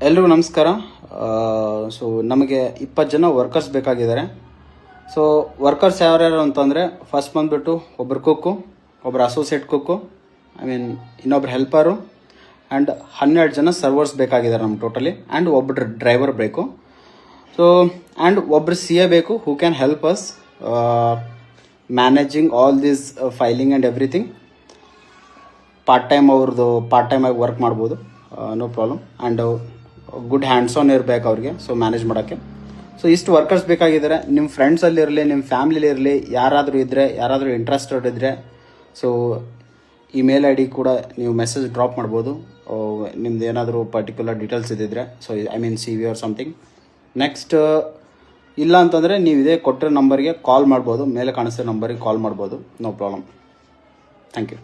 ಎಲ್ರಿಗೂ ನಮಸ್ಕಾರ. ಸೊ ನಮಗೆ 20 ಜನ ವರ್ಕರ್ಸ್ ಬೇಕಾಗಿದ್ದಾರೆ. ಸೊ ವರ್ಕರ್ಸ್ ಯಾರ್ಯಾರು ಅಂತಂದರೆ, ಫಸ್ಟ್ ಬಂದುಬಿಟ್ಟು ಒಬ್ಬರು ಕುಕ್ಕು, ಒಬ್ಬರು ಅಸೋಸಿಯೇಟ್ ಕುಕ್ಕು, ಇನ್ನೊಬ್ರು ಹೆಲ್ಪರು, ಆ್ಯಂಡ್ 12 ಜನ ಸರ್ವರ್ಸ್ ಬೇಕಾಗಿದ್ದಾರೆ ನಮ್ಗೆ ಟೋಟಲಿ, ಆ್ಯಂಡ್ ಒಬ್ಬರು ಡ್ರೈವರ್ ಬೇಕು. ಸೊ ಆ್ಯಂಡ್ ಒಬ್ಬರು CA ಬೇಕು, who can help us managing all this filing and everything. Part ಟೈಮಾಗಿ ವರ್ಕ್ ಮಾಡ್ಬೋದು, no problem. And good hands on ಇರಬೇಕು ಅವ್ರಿಗೆ, ಸೊ ಮ್ಯಾನೇಜ್ ಮಾಡೋಕ್ಕೆ. ಸೊ ಇಷ್ಟು ವರ್ಕರ್ಸ್ ಬೇಕಾಗಿದ್ದಾರೆ. ನಿಮ್ಮ ಫ್ರೆಂಡ್ಸಲ್ಲಿರಲಿ, ನಿಮ್ಮ ಫ್ಯಾಮ್ಲಿಲಿರಲಿ, ಯಾರಾದರೂ ಇಂಟ್ರೆಸ್ಟೆಡ್ ಇದ್ದರೆ, ಸೊ ಈ ಮೇಲ್ ID ಕೂಡ ನೀವು ಮೆಸೇಜ್ ಡ್ರಾಪ್ ಮಾಡ್ಬೋದು, ನಿಮ್ದು ಏನಾದರೂ ಪರ್ಟಿಕ್ಯುಲರ್ ಡೀಟೇಲ್ಸ್ ಇದ್ದಿದ್ರೆ. So CV or something. Next ಇಲ್ಲ ಅಂತಂದರೆ ನೀವು ಇದೇ ಕೊಟ್ಟಿರೋ ನಂಬರ್ಗೆ ಕಾಲ್ ಮಾಡ್ಬೋದು, ಮೇಲೆ ಕಾಣಿಸೋ ನಂಬರಿಗೆ ಕಾಲ್ ಮಾಡ್ಬೋದು, ನೋ ಪ್ರಾಬ್ಲಮ್. Thank you.